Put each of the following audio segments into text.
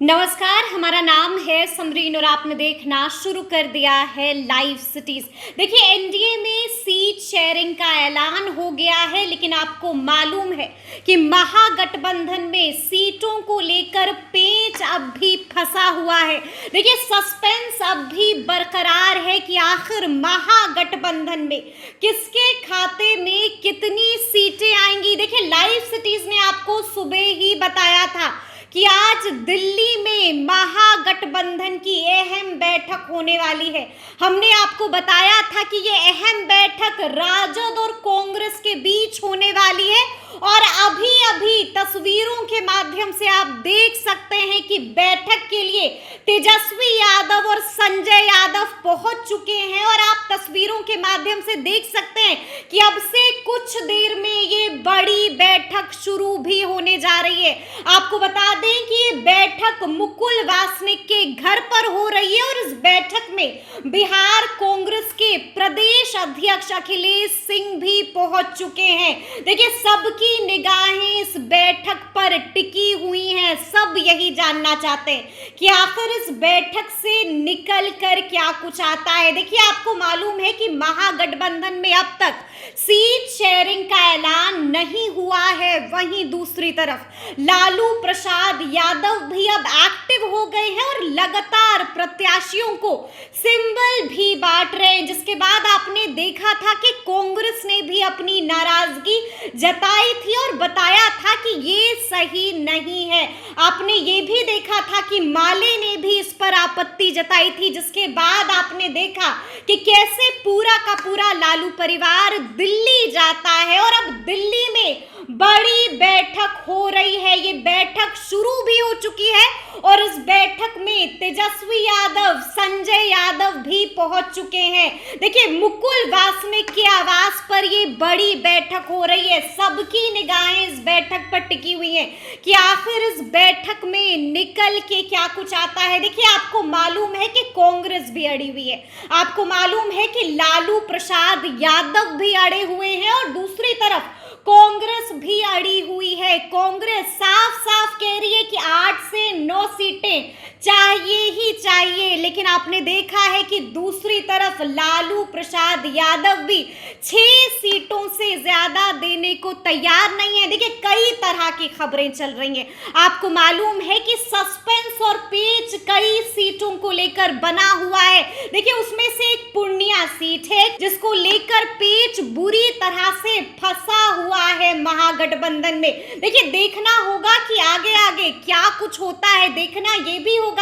नमस्कार, हमारा नाम है समरीन और आपने देखना शुरू कर दिया है लाइव सिटीज। देखिए, एनडीए में सीट शेयरिंग का ऐलान हो गया है, लेकिन आपको मालूम है कि महागठबंधन में सीटों को लेकर पेंच अब भी फंसा हुआ है। देखिए, सस्पेंस अब भी बरकरार है कि आखिर महागठबंधन में किसके खाते में कितनी सीटें आएंगी। देखिए, लाइव सिटीज ने आपको सुबह ही बताया था कि आज दिल्ली में महागठबंधन की अहम बैठक होने वाली है। हमने आपको बताया था कि ये अहम बैठक राजद और कांग्रेस के बीच होने वाली है और अभी तस्वीरों के माध्यम से आप देख सकते हैं कि बैठक के लिए तेजस्वी यादव और संजय यादव पहुंच चुके हैं और आप तस्वीरों के माध्यम से देख सकते हैं कि अब से कुछ देर में ये बड़ी बैठक शुरू भी होने जा रही है। आपको बता दें कि ये बैठक मुकुल वासनिक के घर पर हो रही है और इस बैठक में बिहार कांग्रेस के प्रदेश अध्यक्ष अखिलेश सिंह भी पहुंच चुके हैं। देखिए, सबकी निगाहें इस बैठक पर टिकी हुई हैं। सब यही जानना चाहते हैं कि आखिर इस बैठक से निकल कर क्या कुछ आता है। देखिए, आपको मालूम है कि महागठबंधन में अब तक सीट शेयरिंग का ऐलान नहीं हुआ है। वहीं दूसरी तरफ लालू प्रसाद यादव भी अब एक्टिव हो गए हैं और लगातार प्रत्याशियों को सिंबल भी बांट रहे हैं, जिसके बाद आपने देखा था कि कांग्रेस ने भी अपनी नाराजगी जताई थी और बताया था कि ये सही नहीं है। आपने ये भी देखा था कि माले ने भी इस पर आपत्ति जताई थी, जिसके बाद आपने देखा कि कैसे पूरा का पूरा लालू परिवार दिल्ली जाता है और अब दिल्ली में बड़ी बैठक हो रही है। ये बैठक शुरू भी हो चुकी है और इस बैठक में तेजस्वी यादव, संजय यादव भी पहुंच चुके हैं। देखिए, मुकुल वासनिक के आवास पर ये बड़ी बैठक हो रही है। सबकी निगाहें इस बैठक पर टिकी हुई हैं कि आखिर इस बैठक में निकल के क्या कुछ आता है। देखिए, आपको मालूम है कि कांग्रेस भी अड़ी हुई है, आपको मालूम है कि लालू प्रसाद यादव भी अड़े हुए हैं और दूसरी तरफ कांग्रेस भी अड़ी हुई है। कांग्रेस साफ साफ कह रही है कि 8 से 9 सीटें चाहिए ही चाहिए, लेकिन आपने देखा है कि दूसरी तरफ लालू प्रसाद यादव भी 6 सीटों से ज्यादा देने को तैयार नहीं है। देखिए, कई तरह की खबरें चल रही हैं। आपको मालूम है कि सस्पेंस और पेच कई सीटों को लेकर बना हुआ है। देखिए, उसमें से एक पूर्णिया सीट है जिसको लेकर पेच बुरी तरह से फंसा हुआ है महागठबंधन में। देखिए, देखना होगा कि आगे आगे क्या कुछ होता है। देखना यह भी होगा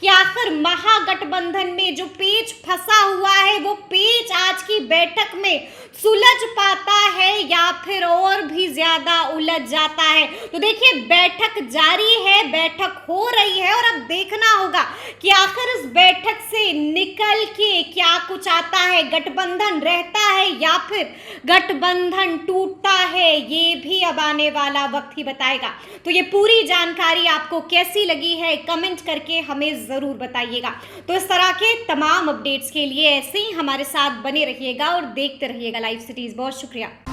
कि आखिर महागठबंधन में जो पेच फंसा हुआ है वो पेच आज की बैठक में सुलझ पाता है या फिर और भी ज्यादा उलझ जाता है। तो देखिए, बैठक जारी है, बैठक हो रही है और अब देखना होगा कि आखिर इस बैठक से निकल के क्या कुछ आता है। गठबंधन रहता है या फिर गठबंधन टूटता है, ये भी अब आने वाला वक्त ही बताएगा। तो ये पूरी जानकारी आपको कैसी लगी है, कमेंट करके हमें जरूर बताइएगा। तो इस तरह के तमाम अपडेट्स के लिए ऐसे ही हमारे साथ बने रहिएगा और देखते रहिएगा लाइव सिटीज। बहुत शुक्रिया।